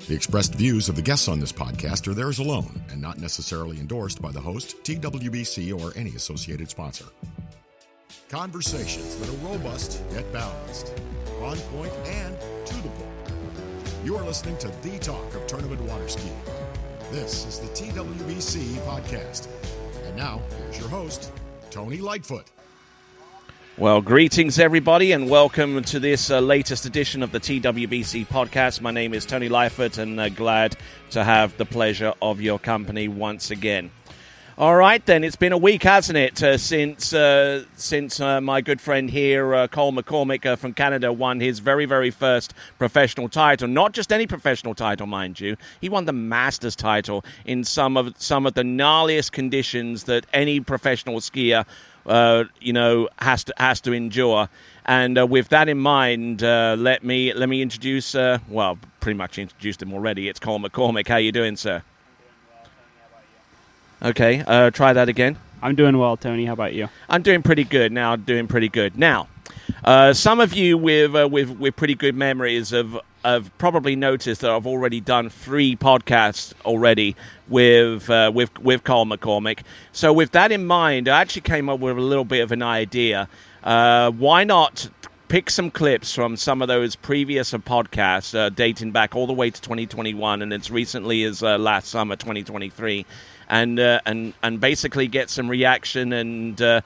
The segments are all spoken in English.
The expressed views of the guests on this podcast are theirs alone and not necessarily endorsed by the host, TWBC, or any associated sponsor. Conversations that are robust yet balanced, on point and to the point. You are listening to the talk of tournament water skiing. This is the TWBC Podcast. And now, here's your host, Tony Lightfoot. Well, greetings, everybody, and welcome to this latest edition of the TWBC Podcast. My name is Tony Lightfoot, and glad to have the pleasure of your company once again. All right, then, it's been a week, hasn't it, since my good friend here, Cole McCormick from Canada, won his very, very first professional title. Not just any professional title, mind you. He won the Masters title in some of the gnarliest conditions that any professional skier has to endure. And with that in mind, let me introduce, pretty much introduced him already. It's Cole McCormick. How you doing, sir? Okay, try that again. I'm doing well, Tony. How about you? I'm doing pretty good now. Now, some of you with pretty good memories have probably noticed that I've already done 3 podcasts already with Cole McCormick. So with that in mind, I actually came up with a little bit of an idea. Why not pick some clips from some of those previous podcasts dating back all the way to 2021 and as recently as last summer, 2023, and basically get some reaction and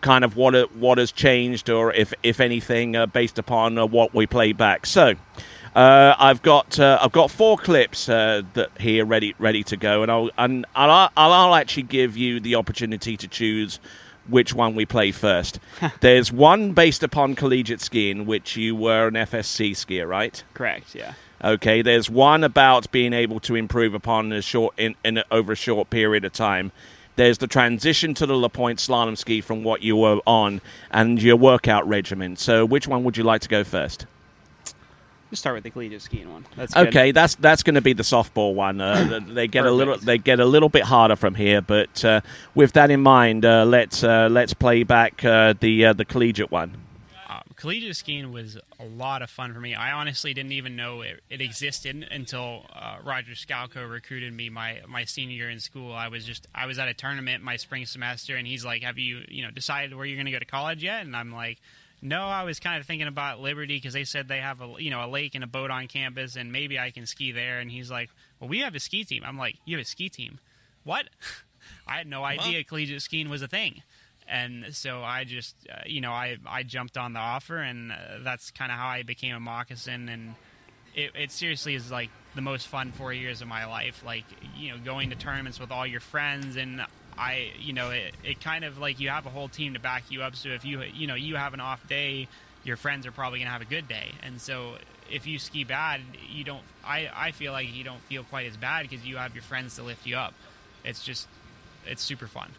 kind of what has changed, or if anything, based upon what we play back. So I've got 4 clips that here ready to go, and I'll actually give you the opportunity to choose which one we play first. There's one based upon collegiate skiing, which you were an FSC skier, right? Correct, yeah. Okay, there's one about being able to improve upon over a short period of time. There's the transition to the La Pointe slalom ski from what you were on and your workout regimen. So which one would you like to go first? Let's start with the collegiate skiing one. That's good. Okay, that's going to be the softball one. They get a little bit harder from here, but with that in mind, let's play back the collegiate one. Collegiate skiing was a lot of fun for me. I honestly didn't even know it existed until Roger Scalco recruited me my senior year in school. I was at a tournament my spring semester, and he's like, "Have you decided where you're going to go to college yet?" And I'm like, "No, I was kind of thinking about Liberty because they said they have a lake and a boat on campus, and maybe I can ski there." And he's like, "Well, we have a ski team." I'm like, "You have a ski team? What?" I had no idea collegiate skiing was a thing. And so I just, I jumped on the offer, and that's kind of how I became a moccasin. And it seriously is like the most fun 4 years of my life. Like, going to tournaments with all your friends, and it kind of like you have a whole team to back you up. So if you have an off day, your friends are probably going to have a good day. And so if you ski bad, I feel like you don't feel quite as bad because you have your friends to lift you up. It's super fun.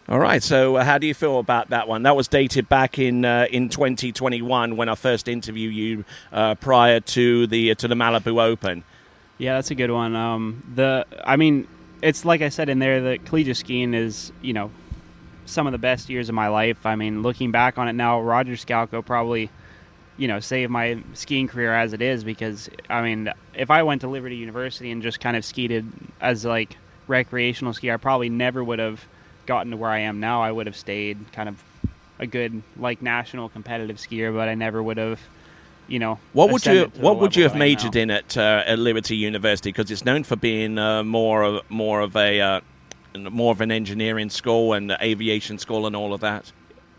All right, so how do you feel about that one? That was dated back in 2021 when I first interviewed you prior to the Malibu Open. Yeah, that's a good one. It's like I said in there, the collegiate skiing is, some of the best years of my life. I mean, looking back on it now, Roger Scalco probably, saved my skiing career as it is because, if I went to Liberty University and just kind of skied as like recreational skier, I probably never would have gotten to where I am now. I would have stayed kind of a good like national competitive skier, but I never would have what would you have majored in at Liberty University, because it's known for being more of an engineering school and aviation school and all of that?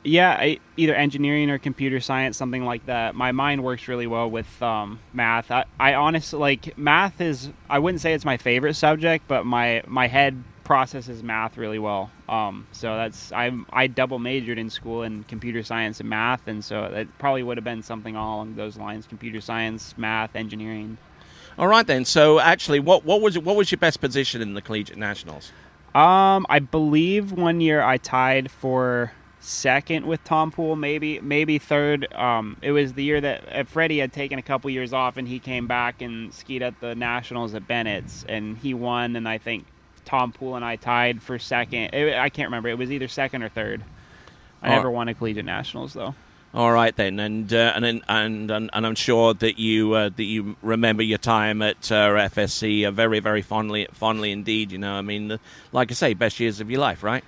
Yeah, either engineering or computer science, something like that. My mind works really well with math. I honestly like math I wouldn't say it's my favorite subject, but my head processes math really well. So I double majored in school in computer science and math, and so it probably would have been something along those lines: computer science, math, engineering. All right then. So actually, what was your best position in the collegiate nationals? I believe one year I tied for second with Tom Poole, maybe third. It was the year that Freddie had taken a couple years off, and he came back and skied at the nationals at Bennett's, and he won. And I think Tom Poole and I tied for second. I can't remember. It was either second or third. I never won a collegiate nationals, though. All right then, and I'm sure that you remember your time at FSC very, very fondly indeed. You know, I mean, like I say, best years of your life, right?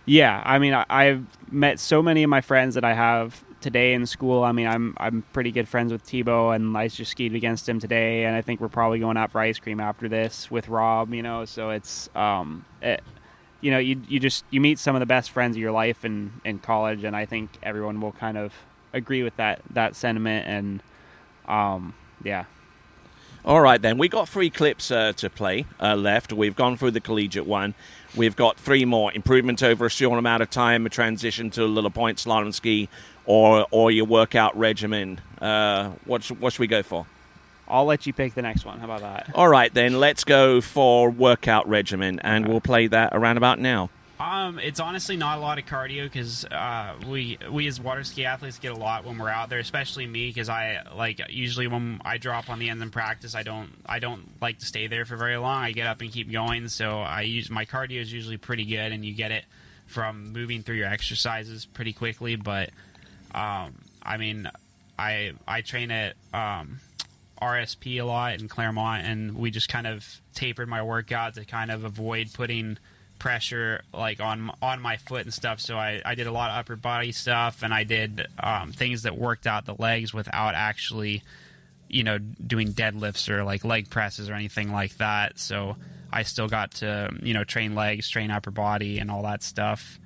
Yeah, I mean, I've met so many of my friends that I have today in school. I mean, I'm pretty good friends with Tebow, and I just skied against him today, and I think we're probably going out for ice cream after this with Rob. You know, so it's you know, you meet some of the best friends of your life in college, and I think everyone will kind of agree with that sentiment. And yeah. All right then, we got 3 clips to play left. We've gone through the collegiate one. We've got 3 more: improvement over a short amount of time, a transition to a little point slalom ski, or your workout regimen. What should we go for? I'll let you pick the next one. How about that? All right then, let's go for workout regimen, and we'll play that around about now. It's honestly not a lot of cardio because we as water ski athletes get a lot when we're out there, especially me, because I usually when I drop on the ends in practice, I don't like to stay there for very long. I get up and keep going, so my cardio is usually pretty good, and you get it from moving through your exercises pretty quickly. But I mean, I train at RSP a lot in Claremont, and we just kind of tapered my workout to kind of avoid putting pressure like on my foot and stuff. So I did a lot of upper body stuff, and I did things that worked out the legs without actually, you know, doing deadlifts or like leg presses or anything like that. So I still got to, you know, train legs, train upper body and all that stuff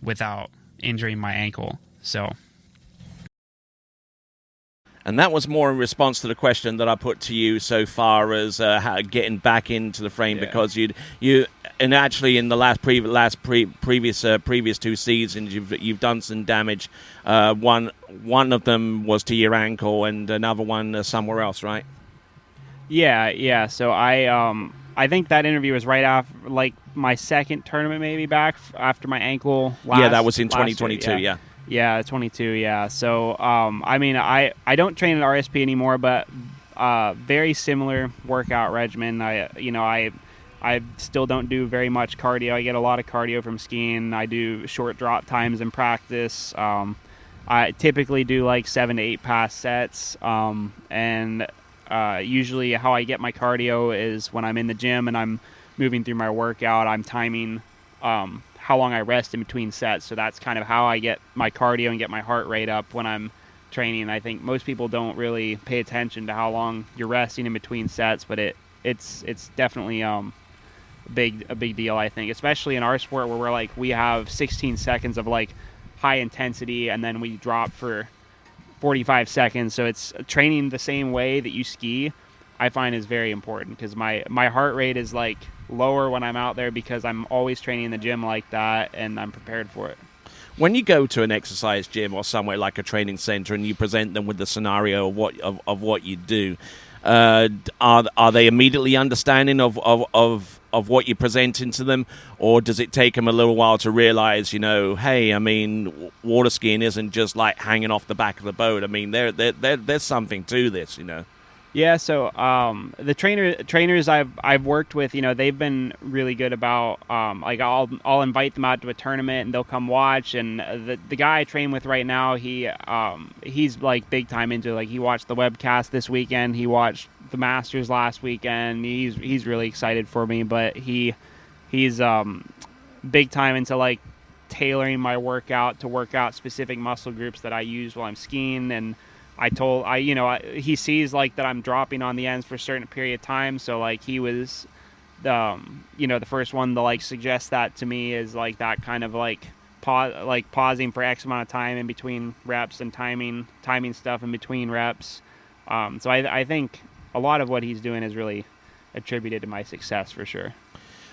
without injuring my ankle. So. And that was more in response to the question that I put to you so far as how getting back into the frame, because you and actually in the previous 2 seasons you've done some damage. One of them was to your ankle, and another one somewhere else, right? Yeah. So I think that interview was right after, like, my second tournament, maybe back after my ankle. That was in 2022. Year, Yeah, 22, yeah. So, I mean, I don't train at RSP anymore, but very similar workout regimen. I still don't do very much cardio. I get a lot of cardio from skiing. I do short drop times in practice. I typically do like 7 to 8 pass sets. And usually how I get my cardio is when I'm in the gym and I'm moving through my workout, I'm timing how long I rest in between sets. So that's kind of how I get my cardio and get my heart rate up when I'm training. I think most people don't really pay attention to how long you're resting in between sets, but it's definitely a big deal, I think, especially in our sport where we have 16 seconds of like high intensity and then we drop for 45 seconds. So it's training the same way that you ski, I find, is very important, because my heart rate is like lower when I'm out there because I'm always training in the gym like that, and I'm prepared for it. When you go to an exercise gym or somewhere like a training center and you present them with the scenario of what you do, are they immediately understanding of what you're presenting to them, or does it take them a little while to realize, you know, hey, I mean, water skiing isn't just like hanging off the back of the boat. I mean, there's something to this, you know. Yeah, so the trainers I've worked with, you know, they've been really good about like I'll invite them out to a tournament and they'll come watch. And the guy I train with right now, he's like big time into it. Like, he watched the webcast this weekend, he watched the Masters last weekend. He's really excited for me, but he's big time into like tailoring my workout to work out specific muscle groups that I use while I'm skiing. And he sees like that I'm dropping on the ends for a certain period of time. So like he was, the first one to like suggest that to me, is like that kind of like pausing for X amount of time in between reps and timing stuff in between reps. So I think a lot of what he's doing is really attributed to my success for sure.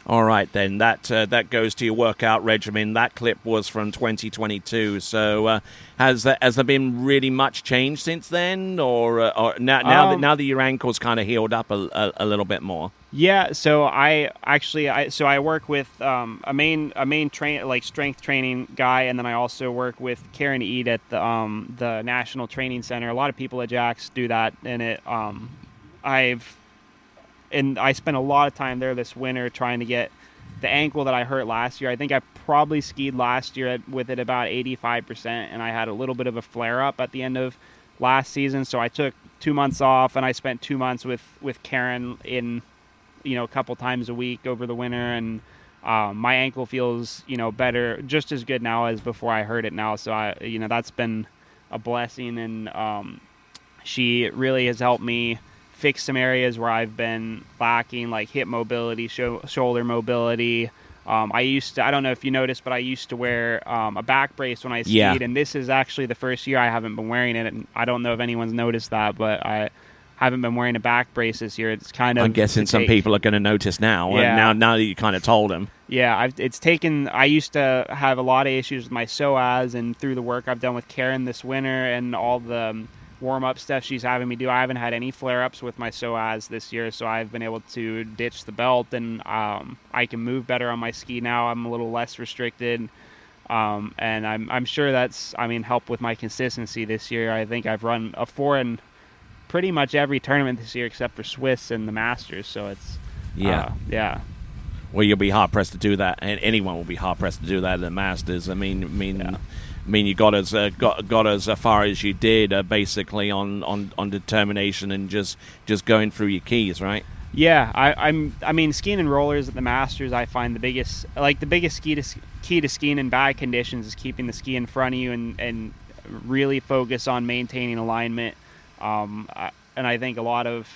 All right, then. That goes to your workout regimen. That clip was from 2022. So has there been really much change since then, or now that your ankle's kind of healed up a little bit more? Yeah. So I work with a main strength training guy, and then I also work with Karen Ead at the National Training Center. A lot of people at Jax do that, and I spent a lot of time there this winter trying to get the ankle that I hurt last year, I think I probably skied last year with it about 85%, and I had a little bit of a flare-up at the end of last season, so I took 2 months off, and I spent 2 months with Karen in, a couple times a week over the winter, and my ankle feels, better, just as good now as before I hurt it now, so that's been a blessing, and she really has helped me fix some areas where I've been lacking, like hip mobility, shoulder mobility. I don't know if you noticed, but I used to wear a back brace when I skied, and this is actually the first year I haven't been wearing it, and I don't know if anyone's noticed that, but I haven't been wearing a back brace this year. It's kind of... I'm guessing some people are going to notice now, now that you kind of told them. Yeah, I used to have a lot of issues with my psoas, and through the work I've done with Karen this winter and all the warm-up stuff she's having me do, I haven't had any flare-ups with my psoas this year, so I've been able to ditch the belt, and I can move better on my ski now. I'm a little less restricted, and I'm sure that's helped with my consistency this year. I think I've run a 4 in pretty much every tournament this year except for Swiss and the Masters, so it's yeah. Well, you'll be hard pressed to do that, and anyone will be hard pressed to do that at the Masters. You got as far as you did, basically on determination and just going through your keys, right? Yeah, skiing and rollers at the Masters, I find the biggest key to skiing in bad conditions is keeping the ski in front of you and really focus on maintaining alignment. And I think a lot of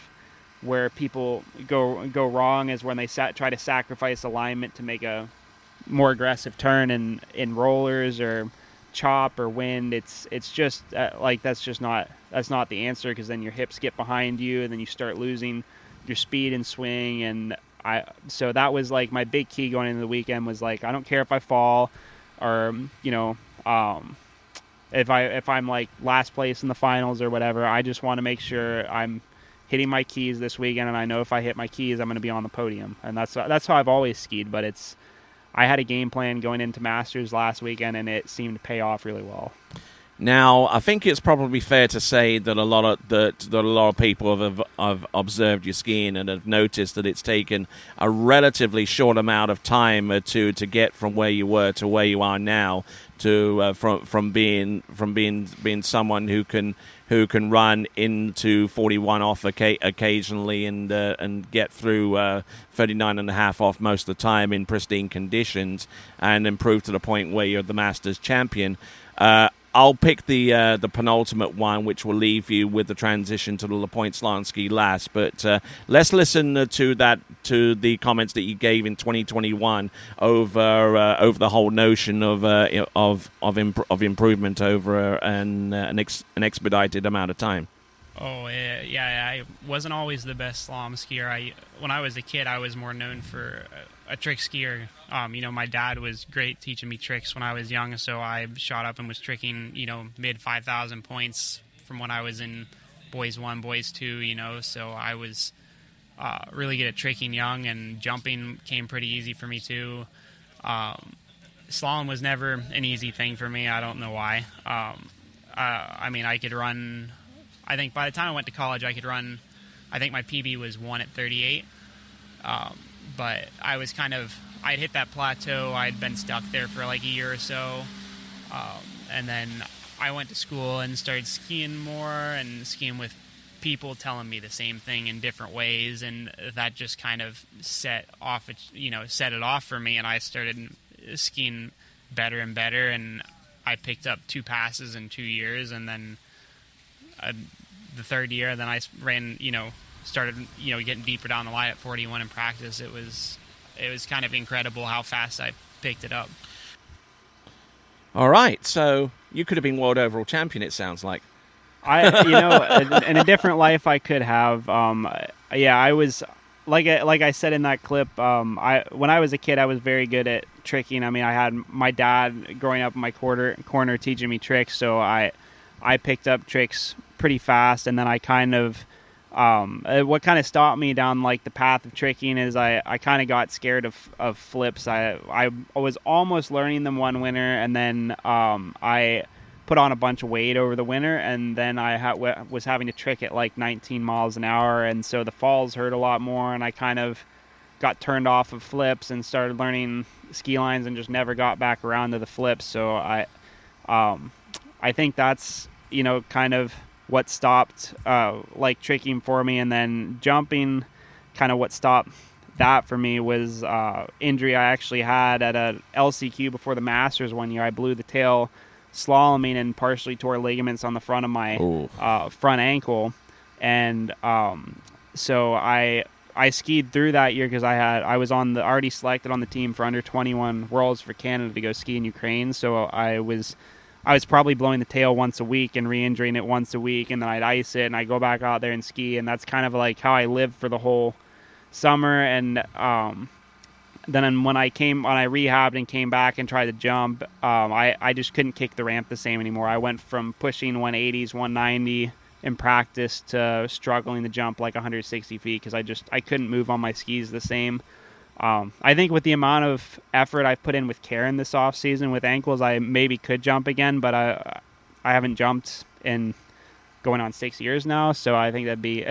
where people go wrong is when they try to sacrifice alignment to make a more aggressive turn in rollers or chop or wind. It's just that's not the answer, because then your hips get behind you and then you start losing your speed and swing. And so that was like my big key going into the weekend was like, I don't care if I fall or if I'm like last place in the finals or whatever. I just want to make sure I'm hitting my keys this weekend, and I know if I hit my keys, I'm going to be on the podium. And that's how I've always skied. But I had a game plan going into Masters last weekend, and it seemed to pay off really well. Now, I think it's probably fair to say that a lot of people have observed your skiing and have noticed that it's taken a relatively short amount of time to get from where you were to where you are now, to from being someone who can run into 41 off occasionally and get through 39.5 off most of the time in pristine conditions, and improve to the point where you're the Masters champion. I'll pick the penultimate one, which will leave you with the transition to the La Pointe Slalom ski last. But let's listen to the comments that you gave in 2021 over the whole notion of improvement over an expedited amount of time. Oh, yeah, I wasn't always the best slalom skier. When I was a kid, I was more known for a trick skier. My dad was great teaching me tricks when I was young, so I shot up and was tricking, mid 5,000 points from when I was in Boys 1, Boys 2, so I was really good at tricking young, and jumping came pretty easy for me too. Slalom was never an easy thing for me. I don't know why. I could run... I think by the time I went to college, I could run, I think my PB was 1 at 38. But I was I'd hit that plateau. I'd been stuck there for like a year or so. And then I went to school and started skiing more and skiing with people telling me the same thing in different ways. And that just kind of set it off for me. And I started skiing better and better. And I picked up 2 passes in 2 years. And then the third year, then I ran, started, getting deeper down the line at 41 in practice. It was kind of incredible how fast I picked it up. All right, so you could have been world overall champion, it sounds like. In a different life I could have. I was like I said in that clip. When I was a kid, I was very good at tricking. I had my dad growing up in my corner teaching me tricks, so I picked up tricks pretty fast, and then I kind of what kind of stopped me down like the path of tricking is I kind of got scared of flips. I was almost learning them one winter, and then I put on a bunch of weight over the winter, and then I was having to trick at like 19 miles an hour, and so the falls hurt a lot more, and I kind of got turned off of flips and started learning ski lines and just never got back around to the flips. So I think that's, kind of what stopped like tricking for me. And then jumping, kind of what stopped that for me was injury I actually had at a LCQ before the Masters one year. I blew the tail slaloming and partially tore ligaments on the front of my front ankle. And so I skied through that year because I was already selected on the team for under 21 Worlds for Canada to go ski in Ukraine. So I was probably blowing the tail once a week and re-injuring it once a week, and then I'd ice it and I'd go back out there and ski, and that's kind of like how I lived for the whole summer. And then when I rehabbed and came back and tried to jump, I just couldn't kick the ramp the same anymore. I went from pushing 180s, 190 in practice to struggling to jump like 160 feet because I couldn't move on my skis the same. I think with the amount of effort I've put in with Karen this off season with ankles, I maybe could jump again, but I haven't jumped in going on 6 years now, so I think it'd be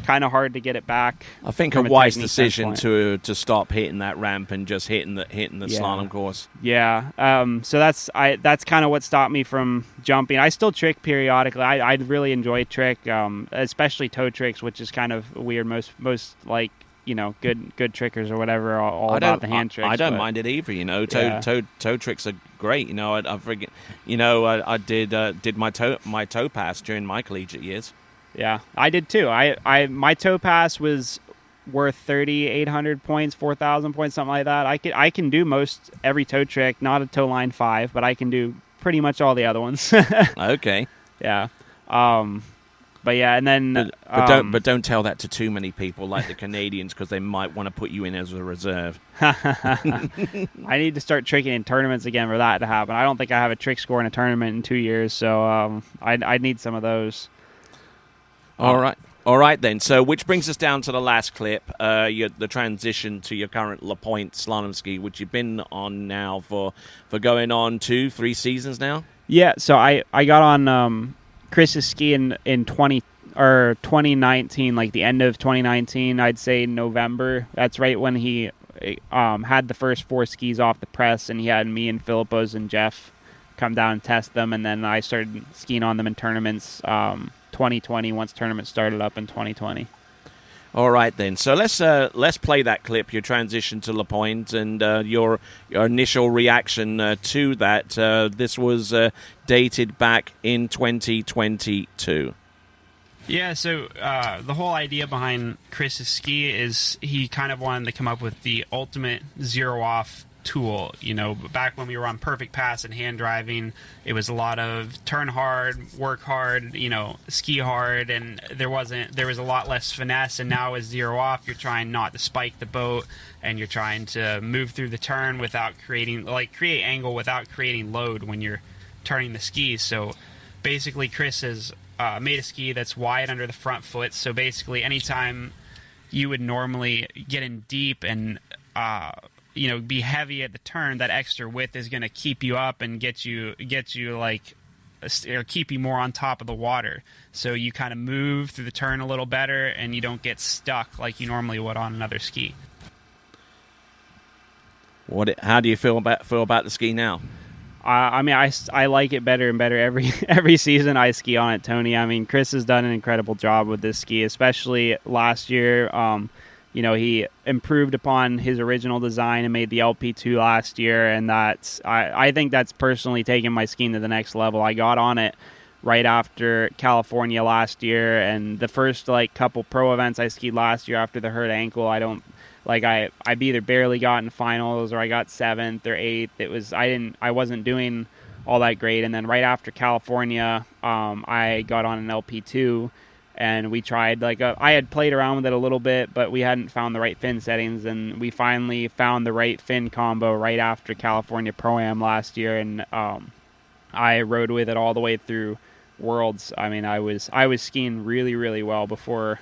kind of hard to get it back. I think a wise decision to stop hitting that ramp and just hitting the slalom course. Yeah. So that's kind of what stopped me from jumping. I still trick periodically. I really enjoy trick, especially toe tricks, which is kind of weird. Most like good trickers or whatever are all about the hand tricks. I don't mind it either. Toe tricks are great. I did my toe pass during my collegiate years. Yeah, I did too. My toe pass was worth 3,800 points, 4,000 points, something like that. I can do most every toe trick, not a toe line 5, but I can do pretty much all the other ones. Okay. Yeah. But yeah, and then but don't tell that to too many people like the Canadians because they might want to put you in as a reserve. I need to start tricking in tournaments again for that to happen. I don't think I have a trick score in a tournament in 2 years, so I need some of those. All right then. So, which brings us down to the last clip, the transition to your current La Pointe slalom ski, which you've been on now for going on 2-3 seasons now. Yeah. So I got on Chris's ski in 2019, like the end of 2019, I'd say November. That's right when he had the first 4 skis off the press, and he had me and Philippos and Jeff come down and test them, and then I started skiing on them in tournaments 2020 once tournaments started up in 2020. All right then. So let's play that clip, your transition to La Pointe, and your initial reaction to that. This was dated back in 2022. Yeah, so the whole idea behind Chris's ski is he kind of wanted to come up with the ultimate zero-off tool. Back when we were on perfect pass and hand driving, it was a lot of turn hard, work hard, ski hard, and there was a lot less finesse. And now with zero off, you're trying not to spike the boat, and you're trying to move through the turn without create angle without creating load when you're turning the skis. So basically, Chris has made a ski that's wide under the front foot. So basically, anytime you would normally get in deep and be heavy at the turn, that extra width is going to keep you up and get you or keep you more on top of the water. So you kind of move through the turn a little better, and you don't get stuck like you normally would on another ski. How do you feel about the ski now? I like it better and better every season I ski on it, Tony. I mean, Chris has done an incredible job with this ski, especially last year. He improved upon his original design and made the LP2 last year, and I think that's personally taken my skiing to the next level. I got on it right after California last year, and the first couple pro events I skied last year after the hurt ankle, I've either barely got in finals or I got 7th or 8th. I wasn't doing all that great, and then right after California, I got on an LP2. And we tried, I had played around with it a little bit, but we hadn't found the right fin settings, and we finally found the right fin combo right after California Pro-Am last year, and I rode with it all the way through Worlds. I mean, I was skiing really, really well before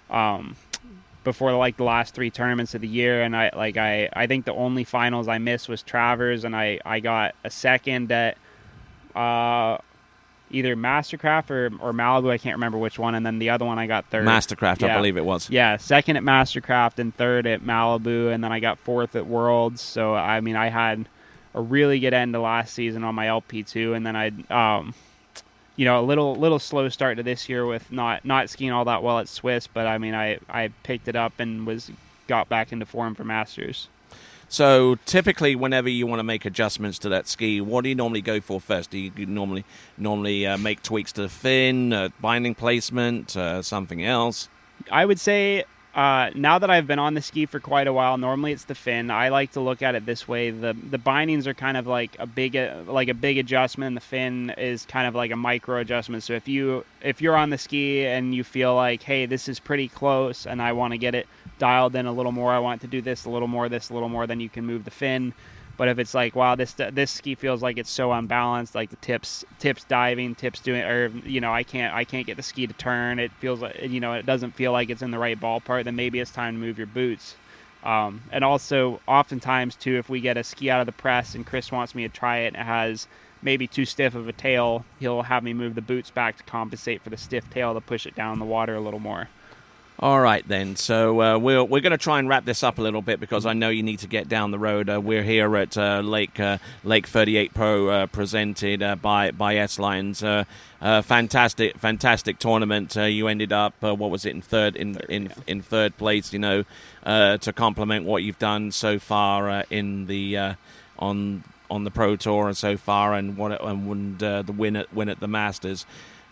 the last 3 tournaments of the year, and I think the only finals I missed was Travers, and I got a second at either Mastercraft or Malibu. I can't remember which one. And then the other one I got third. Mastercraft, yeah. I believe it was. Yeah, second at Mastercraft and third at Malibu, and then I got fourth at Worlds. So, I mean, I had a really good end to last season on my LP2, and then I, a little slow start to this year with not skiing all that well at Swiss, but I mean, I picked it up and got back into form for Masters. So typically, whenever you want to make adjustments to that ski, what do you normally go for first? Do you normally make tweaks to the fin, binding placement, something else? I would say now that I've been on the ski for quite a while, normally it's the fin. I like to look at it this way: the bindings are kind of like a big adjustment, and the fin is kind of like a micro adjustment. So if you're on the ski and you feel like, hey, this is pretty close, and I want to get it dialed in a little more, I want to do this a little more, then you can move the fin. But if it's like, wow, this ski feels like it's so unbalanced, like the tips diving, tips doing, or I can't get the ski to turn. It feels like it doesn't feel like it's in the right ballpark. Then maybe it's time to move your boots. And also, oftentimes too, if we get a ski out of the press and Chris wants me to try it, and it has maybe too stiff of a tail, he'll have me move the boots back to compensate for the stiff tail to push it down in the water a little more. All right, then. So we're going to try and wrap this up a little bit because I know you need to get down the road. We're here at Lake 38 Pro, presented by S-Lines. Fantastic tournament. You ended up what was it in third place? To complement what you've done so far in the on the Pro Tour and so far, and the win at the Masters.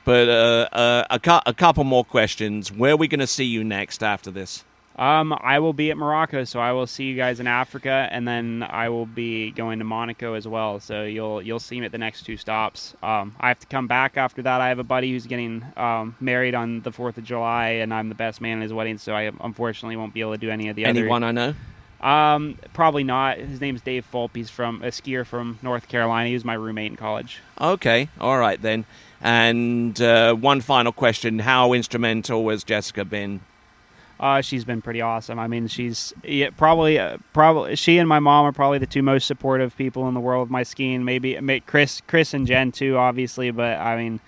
But a couple more questions. Where are we going to see you next after this? I will be at Morocco, so I will see you guys in Africa, and then I will be going to Monaco as well. So you'll see me at the next two stops. I have to come back after that. I have a buddy who's getting married on the 4th of July, and I'm the best man in his wedding, so I unfortunately won't be able to do any of the other. Anyone I know? Probably not. His name's Dave Fulp. He's a skier from North Carolina. He was my roommate in college. Okay, all right then. And one final question: how instrumental has Jessica been? She's been pretty awesome. I mean, she's probably she and my mom are probably the two most supportive people in the world of my skiing. Maybe Chris and Jen too, obviously. But I mean,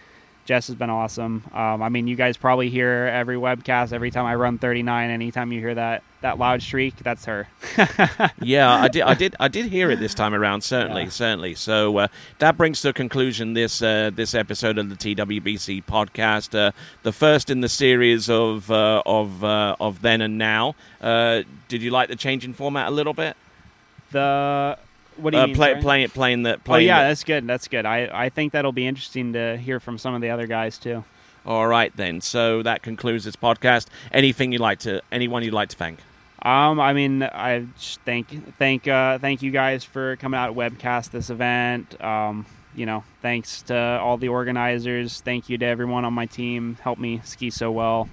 Jess has been awesome. I mean, you guys probably hear every webcast, every time I run 39. Anytime you hear that loud shriek, that's her. Yeah, I did hear it this time around. Certainly. So that brings to a conclusion this episode of the TWBC podcast, the first in the series of then and now. Did you like the change in format a little bit? What do you mean? Playing the. Oh yeah, that's good. I think that'll be interesting to hear from some of the other guys too. All right then. So that concludes this podcast. Anyone you'd like to thank? I mean, I just thank you guys for coming out at Webcast this event. Thanks to all the organizers. Thank you to everyone on my team. Helped me ski so well.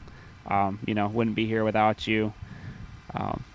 Wouldn't be here without you.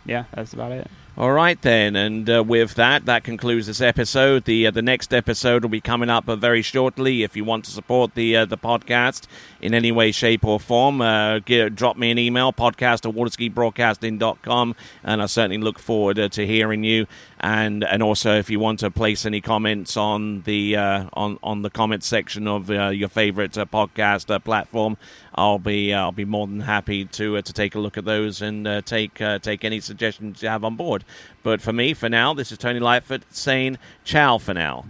Yeah, that's about it. All right, then, and with that concludes this episode. The next episode will be coming up very shortly. If you want to support the podcast in any way, shape, or form, drop me an email, podcast@waterskibroadcasting.com, and I certainly look forward to hearing you. And also, if you want to place any comments on the on the comment section of your favorite podcast platform, I'll be more than happy to take a look at those and take any suggestions you have on board. But for now, this is Tony Lightfoot saying ciao for now.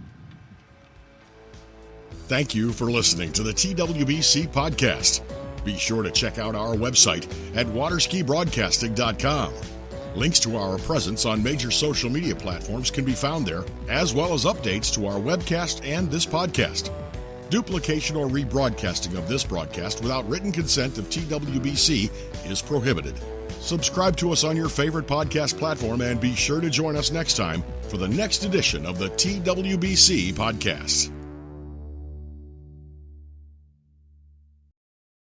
Thank you for listening to the TWBC Podcast. Be sure to check out our website at waterskibroadcasting.com. Links to our presence on major social media platforms can be found there, as well as updates to our webcast and this podcast. Duplication or rebroadcasting of this broadcast without written consent of TWBC is prohibited. Subscribe to us on your favorite podcast platform and be sure to join us next time for the next edition of the TWBC Podcast.